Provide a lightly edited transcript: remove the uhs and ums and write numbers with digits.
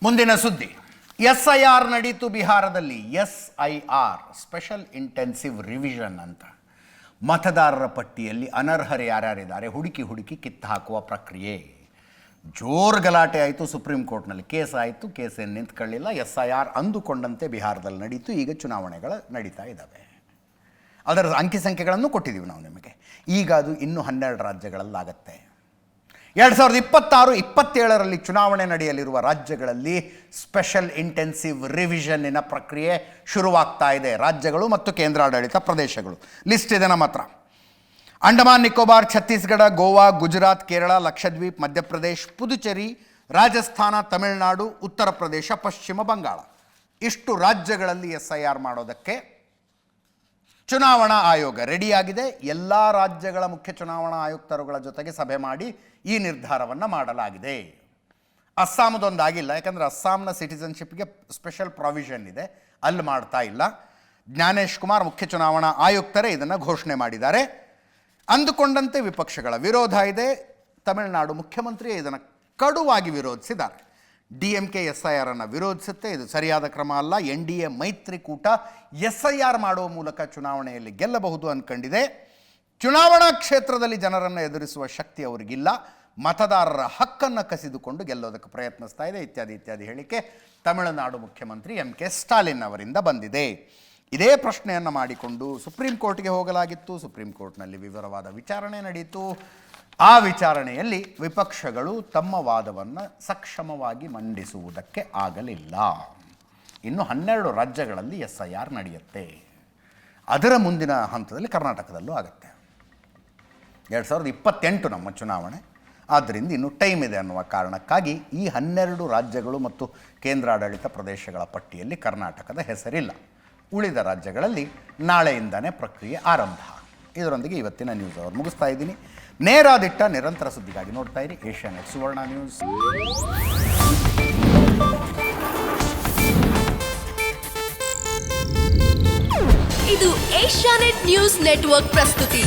ಮುಂದಿನ ಸುದ್ದಿ. SIR ನಡೀತು ಬಿಹಾರದಲ್ಲಿ. SIR ಸ್ಪೆಷಲ್ ಇಂಟೆನ್ಸಿವ್ ರಿವಿಷನ್ ಅಂತ. ಮತದಾರರ ಪಟ್ಟಿಯಲ್ಲಿ ಅನರ್ಹರು ಯಾರ್ಯಾರಿದ್ದಾರೆ ಹುಡುಕಿ ಕಿತ್ತು ಹಾಕುವ ಪ್ರಕ್ರಿಯೆ. ಜೋರು ಗಲಾಟೆ ಆಯಿತು ಸುಪ್ರೀಂ ಕೋರ್ಟ್ನಲ್ಲಿ. ಕೇಸ್ ಆಯಿತು, ಕೇಸ್ ಏನು ನಿಂತ್ಕೊಳ್ಳಿಲ್ಲ. SIR ಅಂದುಕೊಂಡಂತೆ ಬಿಹಾರದಲ್ಲಿ ನಡೀತು. ಈಗ ಚುನಾವಣೆಗಳು ನಡೀತಾ ಇದ್ದಾವೆ. ಅದರ ಅಂಕಿ ಸಂಖ್ಯೆಗಳನ್ನು ಕೊಟ್ಟಿದ್ದೀವಿ ನಾವು ನಿಮಗೆ. ಈಗ ಅದು ಇನ್ನೂ 12 ರಾಜ್ಯಗಳಲ್ಲಾಗತ್ತೆ. 2026-27ರಲ್ಲಿ ಚುನಾವಣೆ ನಡೆಯಲಿರುವ ರಾಜ್ಯಗಳಲ್ಲಿ ಸ್ಪೆಷಲ್ ಇಂಟೆನ್ಸಿವ್ ರಿವಿಷನ್ನಿನ ಪ್ರಕ್ರಿಯೆ ಶುರುವಾಗ್ತಾ ಇದೆ. ರಾಜ್ಯಗಳು ಮತ್ತು ಕೇಂದ್ರಾಡಳಿತ ಪ್ರದೇಶಗಳು. ಲಿಸ್ಟ್ ಇದೆ ನಮ್ಮ ಹತ್ರ. ಅಂಡಮಾನ್ ನಿಕೋಬಾರ್, ಛತ್ತೀಸ್ಗಢ, ಗೋವಾ, ಗುಜರಾತ್, ಕೇರಳ, ಲಕ್ಷದ್ವೀಪ್, ಮಧ್ಯಪ್ರದೇಶ್, ಪುದುಚೇರಿ, ರಾಜಸ್ಥಾನ, ತಮಿಳುನಾಡು, ಉತ್ತರ ಪ್ರದೇಶ, ಪಶ್ಚಿಮ ಬಂಗಾಳ. ಇಷ್ಟು ರಾಜ್ಯಗಳಲ್ಲಿ SIR ಮಾಡೋದಕ್ಕೆ ಚುನಾವಣಾ ಆಯೋಗ ರೆಡಿಯಾಗಿದೆ. ಎಲ್ಲ ರಾಜ್ಯಗಳ ಮುಖ್ಯ ಚುನಾವಣಾ ಆಯುಕ್ತರುಗಳ ಜೊತೆಗೆ ಸಭೆ ಮಾಡಿ ಈ ನಿರ್ಧಾರವನ್ನು ಮಾಡಲಾಗಿದೆ. ಅಸ್ಸಾಮದೊಂದಾಗಿಲ್ಲ, ಯಾಕಂದರೆ ಅಸ್ಸಾಂನ ಸಿಟಿಸನ್ಶಿಪ್ಗೆ ಸ್ಪೆಷಲ್ ಪ್ರಾವಿಷನ್ ಇದೆ, ಅಲ್ಲಿ ಮಾಡ್ತಾ ಇಲ್ಲ. ಜ್ಞಾನೇಶ್ ಕುಮಾರ್ ಮುಖ್ಯ ಚುನಾವಣಾ ಆಯುಕ್ತರೇ ಇದನ್ನು ಘೋಷಣೆ ಮಾಡಿದ್ದಾರೆ. ಅಂದುಕೊಂಡಂತೆ ವಿಪಕ್ಷಗಳ ವಿರೋಧ ಇದೆ. ತಮಿಳುನಾಡು ಮುಖ್ಯಮಂತ್ರಿಯೇ ಇದನ್ನು ಕಡುವಾಗಿ ವಿರೋಧಿಸಿದ್ದಾರೆ. DMK SIR ಅನ್ನು ವಿರೋಧಿಸುತ್ತೆ. ಇದು ಸರಿಯಾದ ಕ್ರಮ ಅಲ್ಲ. NDA ಮೈತ್ರಿಕೂಟ SIR ಮಾಡುವ ಮೂಲಕ ಚುನಾವಣೆಯಲ್ಲಿ ಗೆಲ್ಲಬಹುದು ಅಂದ್ಕೊಂಡಿದೆ. ಚುನಾವಣಾ ಕ್ಷೇತ್ರದಲ್ಲಿ ಜನರನ್ನು ಎದುರಿಸುವ ಶಕ್ತಿ ಅವರಿಗಿಲ್ಲ. ಮತದಾರರ ಹಕ್ಕನ್ನು ಕಸಿದುಕೊಂಡು ಗೆಲ್ಲೋದಕ್ಕೆ ಪ್ರಯತ್ನಿಸ್ತಾ ಇದೆ, ಇತ್ಯಾದಿ ಹೇಳಿಕೆ ತಮಿಳುನಾಡು ಮುಖ್ಯಮಂತ್ರಿ MK ಸ್ಟಾಲಿನ್ ಅವರಿಂದ ಬಂದಿದೆ. ಇದೇ ಪ್ರಶ್ನೆಯನ್ನು ಮಾಡಿಕೊಂಡು ಸುಪ್ರೀಂ ಕೋರ್ಟ್ಗೆ ಹೋಗಲಾಗಿತ್ತು. ಸುಪ್ರೀಂ ಕೋರ್ಟ್ನಲ್ಲಿ ವಿವರವಾದ ವಿಚಾರಣೆ ನಡೆಯಿತು. ಆ ವಿಚಾರಣೆಯಲ್ಲಿ ವಿಪಕ್ಷಗಳು ತಮ್ಮ ವಾದವನ್ನು ಸಕ್ಷಮವಾಗಿ ಮಂಡಿಸುವುದಕ್ಕೆ ಆಗಲಿಲ್ಲ. ಇನ್ನು 12 ರಾಜ್ಯಗಳಲ್ಲಿ SIR ನಡೆಯುತ್ತೆ. ಅದರ ಮುಂದಿನ ಹಂತದಲ್ಲಿ ಕರ್ನಾಟಕದಲ್ಲೂ ಆಗುತ್ತೆ. 2028 ನಮ್ಮ ಚುನಾವಣೆ. ಆದ್ದರಿಂದ ಇನ್ನೂ ಟೈಮ್ ಇದೆ ಅನ್ನುವ ಕಾರಣಕ್ಕಾಗಿ ಈ 12 ರಾಜ್ಯಗಳು ಮತ್ತು ಕೇಂದ್ರಾಡಳಿತ ಪ್ರದೇಶಗಳ ಪಟ್ಟಿಯಲ್ಲಿ ಕರ್ನಾಟಕದ ಹೆಸರಿಲ್ಲ. ಉಳಿದ ರಾಜ್ಯಗಳಲ್ಲಿ ನಾಳೆಯಿಂದನೇ ಪ್ರಕ್ರಿಯೆ ಆರಂಭ. ಇದರೊಂದಿಗೆ ಇವತ್ತಿನ ನ್ಯೂಸ್ ಅವರು ಮುಗಿಸ್ತಾ ಇದ್ದೀನಿ. ನೇರಾದಿಟ್ಟ ನಿರಂತರ ಸುದ್ದಿಗಾಗಿ ನೋಡ್ತಾ ಇರಿ ಏಷ್ಯಾನೆಟ್ ಸುವರ್ಣ ನ್ಯೂಸ್. ಇದು ಏಷ್ಯಾನೆಟ್ ನ್ಯೂಸ್ ನೆಟ್ವರ್ಕ್ ಪ್ರಸ್ತುತಿ.